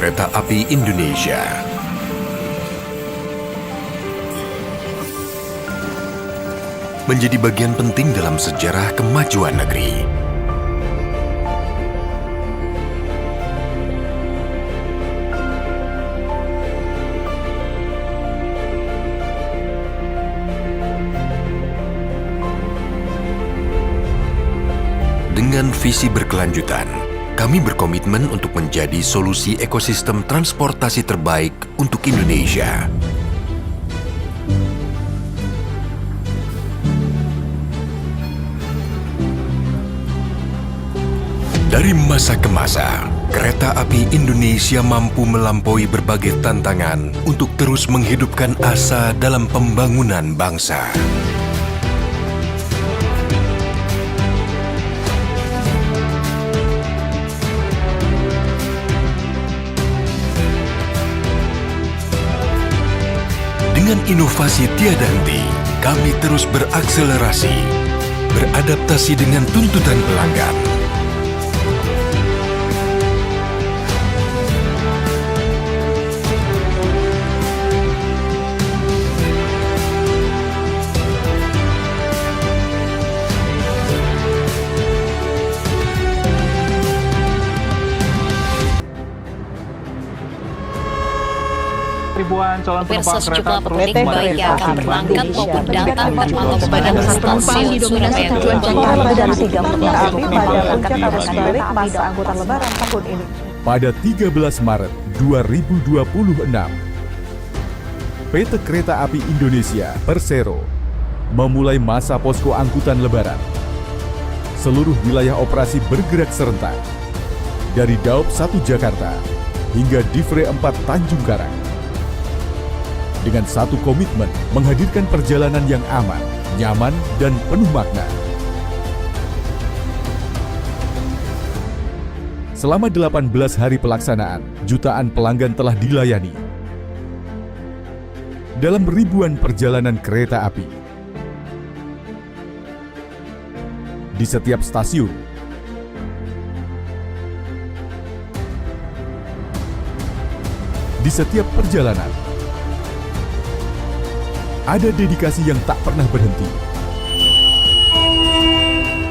Kereta Api Indonesia. Menjadi bagian penting dalam sejarah kemajuan negeri. Dengan visi berkelanjutan, kami berkomitmen untuk menjadi solusi ekosistem transportasi terbaik untuk Indonesia. Dari masa ke masa, Kereta Api Indonesia mampu melampaui berbagai tantangan untuk terus menghidupkan asa dalam pembangunan bangsa. Dengan inovasi tiada henti, kami terus berakselerasi, beradaptasi dengan tuntutan pelanggan. Ribuan calon penumpang kereta sejumlah pemudik terus baik yang akan berangkat maupun datang dari kepada stasiun Surabaya dan 3 kereta api pada puncak arus balik masa angkutan lebaran tahun ini. Pada 13 Maret 2026, PT Kereta Api Indonesia Persero memulai masa posko angkutan lebaran. Seluruh wilayah operasi bergerak serentak dari Daop 1 Jakarta hingga Divre 4 Tanjung Karang. Dengan satu komitmen menghadirkan perjalanan yang aman, nyaman, dan penuh makna. Selama 18 hari pelaksanaan, jutaan pelanggan telah dilayani. Dalam ribuan perjalanan kereta api. Di setiap stasiun, di setiap perjalanan, ada dedikasi yang tak pernah berhenti.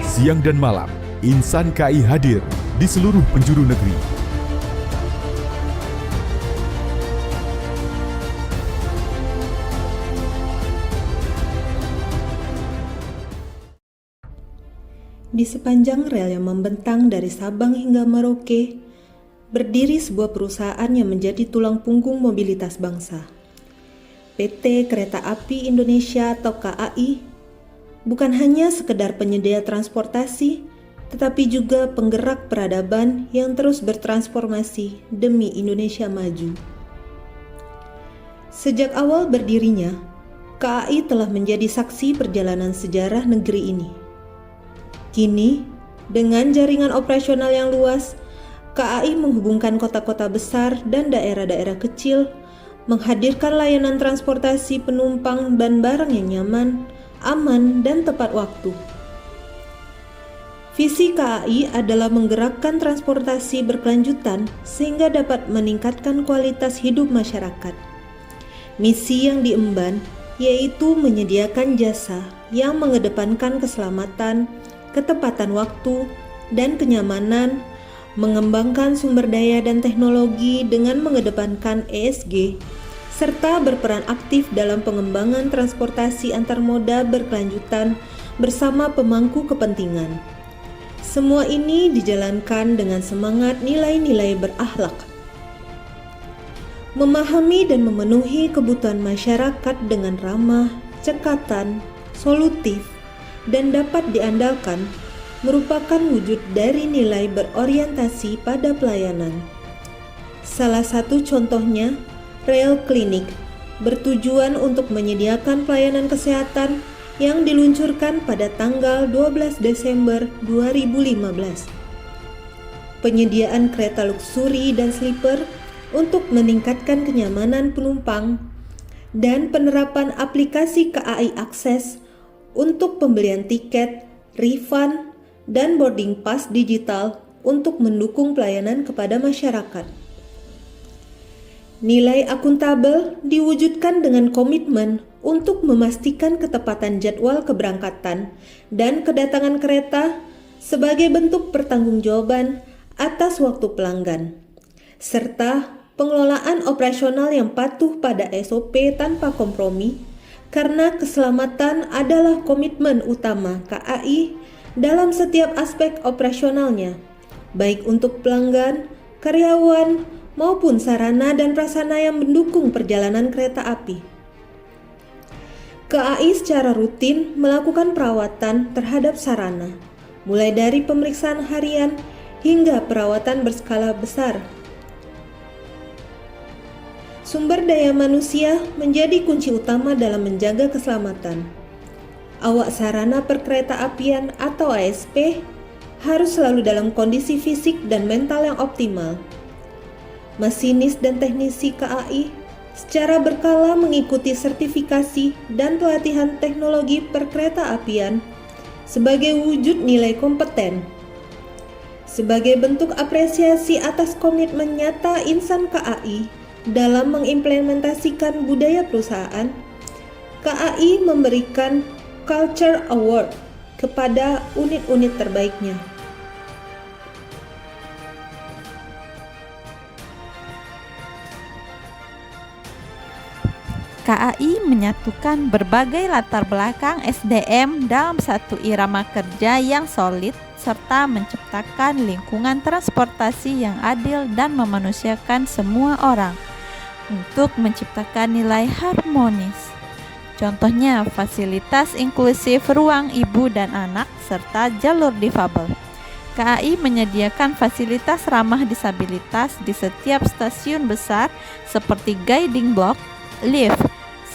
Siang dan malam, Insan KAI hadir di seluruh penjuru negeri. Di sepanjang rel yang membentang dari Sabang hingga Merauke, berdiri sebuah perusahaan yang menjadi tulang punggung mobilitas bangsa. PT Kereta Api Indonesia atau KAI bukan hanya sekedar penyedia transportasi, tetapi juga penggerak peradaban yang terus bertransformasi demi Indonesia maju. Sejak awal berdirinya, KAI telah menjadi saksi perjalanan sejarah negeri ini. Kini, dengan jaringan operasional yang luas, KAI menghubungkan kota-kota besar dan daerah-daerah kecil, menghadirkan layanan transportasi penumpang dan barang yang nyaman, aman, dan tepat waktu. Visi KAI adalah menggerakkan transportasi berkelanjutan sehingga dapat meningkatkan kualitas hidup masyarakat. Misi yang diemban yaitu menyediakan jasa yang mengedepankan keselamatan, ketepatan waktu, dan kenyamanan, mengembangkan sumber daya dan teknologi dengan mengedepankan ESG, serta berperan aktif dalam pengembangan transportasi antar moda berkelanjutan bersama pemangku kepentingan. Semua ini dijalankan dengan semangat nilai-nilai berakhlak. Memahami dan memenuhi kebutuhan masyarakat dengan ramah, cekatan, solutif, dan dapat diandalkan merupakan wujud dari nilai berorientasi pada pelayanan. Salah satu contohnya, Rel Klinik bertujuan untuk menyediakan pelayanan kesehatan yang diluncurkan pada tanggal 12 Desember 2015. Penyediaan kereta luksuri dan sleeper untuk meningkatkan kenyamanan penumpang dan penerapan aplikasi KAI Akses untuk pembelian tiket, refund, dan boarding pass digital untuk mendukung pelayanan kepada masyarakat. Nilai akuntabel diwujudkan dengan komitmen untuk memastikan ketepatan jadwal keberangkatan dan kedatangan kereta sebagai bentuk pertanggungjawaban atas waktu pelanggan, serta pengelolaan operasional yang patuh pada SOP tanpa kompromi, karena keselamatan adalah komitmen utama KAI dalam setiap aspek operasionalnya, baik untuk pelanggan, karyawan, maupun sarana dan prasarana yang mendukung perjalanan kereta api. KAI secara rutin melakukan perawatan terhadap sarana, mulai dari pemeriksaan harian hingga perawatan berskala besar. Sumber daya manusia menjadi kunci utama dalam menjaga keselamatan. Awak sarana perkereta-apian atau ASP harus selalu dalam kondisi fisik dan mental yang optimal. Masinis dan teknisi KAI secara berkala mengikuti sertifikasi dan pelatihan teknologi perkereta-apian sebagai wujud nilai kompeten. Sebagai bentuk apresiasi atas komitmen nyata insan KAI dalam mengimplementasikan budaya perusahaan, KAI memberikan Culture Award kepada unit-unit terbaiknya. KAI menyatukan berbagai latar belakang SDM dalam satu irama kerja yang solid serta menciptakan lingkungan transportasi yang adil dan memanusiakan semua orang untuk menciptakan nilai harmonis. Contohnya, fasilitas inklusif ruang ibu dan anak serta jalur difabel. KAI menyediakan fasilitas ramah disabilitas di setiap stasiun besar seperti guiding block, lift,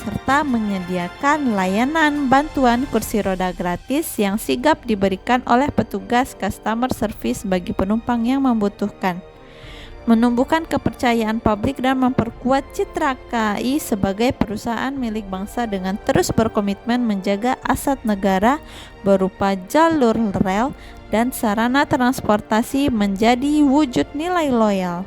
serta menyediakan layanan bantuan kursi roda gratis yang sigap diberikan oleh petugas customer service bagi penumpang yang membutuhkan. Menumbuhkan kepercayaan publik dan memperkuat citra KAI sebagai perusahaan milik bangsa dengan terus berkomitmen menjaga aset negara berupa jalur rel dan sarana transportasi menjadi wujud nilai loyal.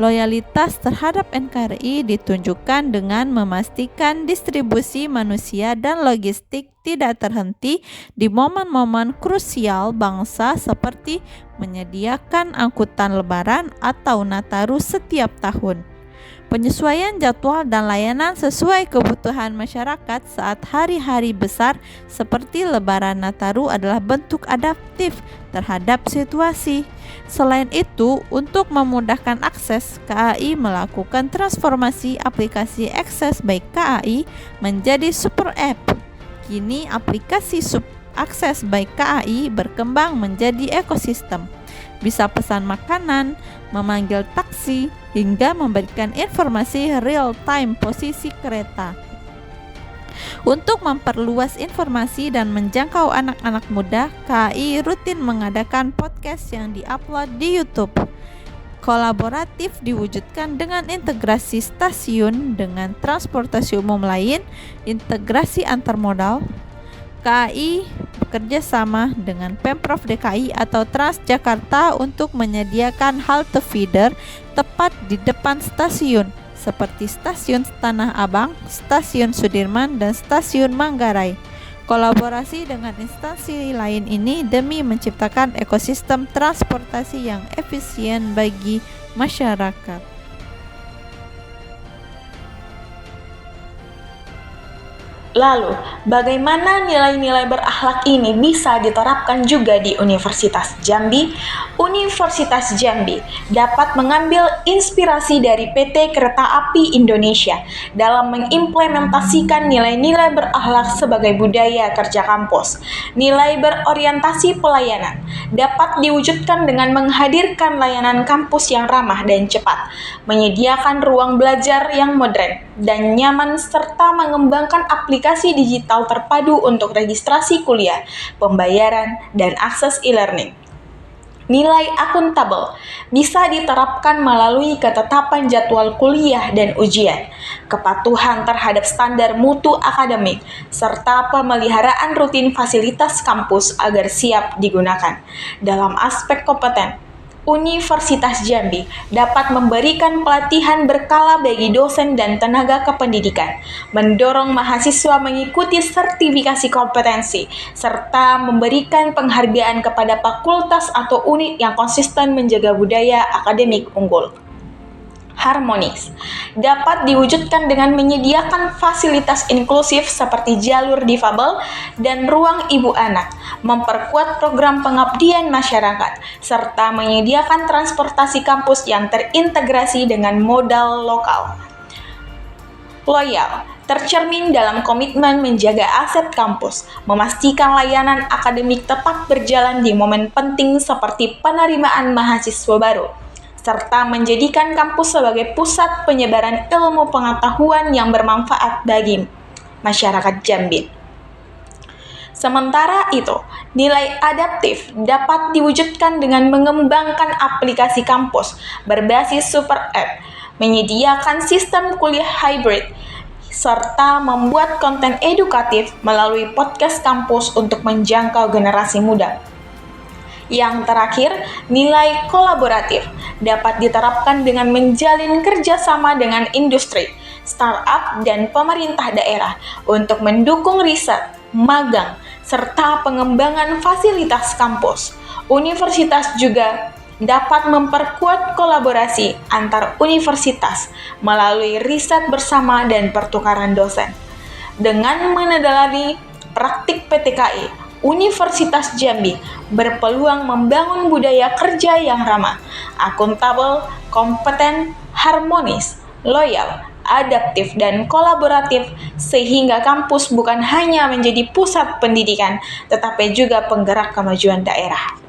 Loyalitas terhadap NKRI ditunjukkan dengan memastikan distribusi manusia dan logistik tidak terhenti di momen-momen krusial bangsa seperti menyediakan angkutan lebaran atau Nataru setiap tahun. Penyesuaian jadwal dan layanan sesuai kebutuhan masyarakat saat hari-hari besar seperti Lebaran Nataru adalah bentuk adaptif terhadap situasi. Selain itu, untuk memudahkan akses, KAI melakukan transformasi aplikasi Akses by KAI menjadi super app. Kini aplikasi Akses by KAI berkembang menjadi ekosistem. Bisa pesan makanan, memanggil taksi, hingga memberikan informasi real-time posisi kereta. Untuk memperluas informasi dan menjangkau anak-anak muda, KAI rutin mengadakan podcast yang diupload di YouTube. Kolaboratif diwujudkan dengan integrasi stasiun dengan transportasi umum lain, integrasi antarmodal. KAI bekerja sama dengan Pemprov DKI atau Transjakarta untuk menyediakan halte feeder tepat di depan stasiun seperti Stasiun Tanah Abang, Stasiun Sudirman, dan Stasiun Manggarai. Kolaborasi dengan instansi lain ini demi menciptakan ekosistem transportasi yang efisien bagi masyarakat. Lalu, bagaimana nilai-nilai berakhlak ini bisa diterapkan juga di Universitas Jambi? Universitas Jambi dapat mengambil inspirasi dari PT Kereta Api Indonesia dalam mengimplementasikan nilai-nilai berakhlak sebagai budaya kerja kampus. Nilai berorientasi pelayanan dapat diwujudkan dengan menghadirkan layanan kampus yang ramah dan cepat, menyediakan ruang belajar yang modern dan nyaman, serta mengembangkan aplikasi digital terpadu untuk registrasi kuliah, pembayaran, dan akses e-learning. Nilai akuntabel bisa diterapkan melalui ketetapan jadwal kuliah dan ujian, kepatuhan terhadap standar mutu akademik, serta pemeliharaan rutin fasilitas kampus agar siap digunakan. Dalam aspek kompeten, Universitas Jambi dapat memberikan pelatihan berkala bagi dosen dan tenaga kependidikan, mendorong mahasiswa mengikuti sertifikasi kompetensi, serta memberikan penghargaan kepada fakultas atau unit yang konsisten menjaga budaya akademik unggul. Harmonis dapat diwujudkan dengan menyediakan fasilitas inklusif seperti jalur difabel dan ruang ibu anak, memperkuat program pengabdian masyarakat, serta menyediakan transportasi kampus yang terintegrasi dengan modal lokal. Loyal tercermin dalam komitmen menjaga aset kampus, memastikan layanan akademik tetap berjalan di momen penting seperti penerimaan mahasiswa baru, serta menjadikan kampus sebagai pusat penyebaran ilmu pengetahuan yang bermanfaat bagi masyarakat Jambi. Sementara itu, nilai adaptif dapat diwujudkan dengan mengembangkan aplikasi kampus berbasis super app, menyediakan sistem kuliah hybrid, serta membuat konten edukatif melalui podcast kampus untuk menjangkau generasi muda. Yang terakhir, nilai kolaboratif dapat diterapkan dengan menjalin kerjasama dengan industri, startup, dan pemerintah daerah untuk mendukung riset, magang, serta pengembangan fasilitas kampus. Universitas juga dapat memperkuat kolaborasi antar universitas melalui riset bersama dan pertukaran dosen. Dengan meneladani praktik PTKI, Universitas Jambi berpeluang membangun budaya kerja yang ramah, akuntabel, kompeten, harmonis, loyal, adaptif, dan kolaboratif, sehingga kampus bukan hanya menjadi pusat pendidikan, tetapi juga penggerak kemajuan daerah.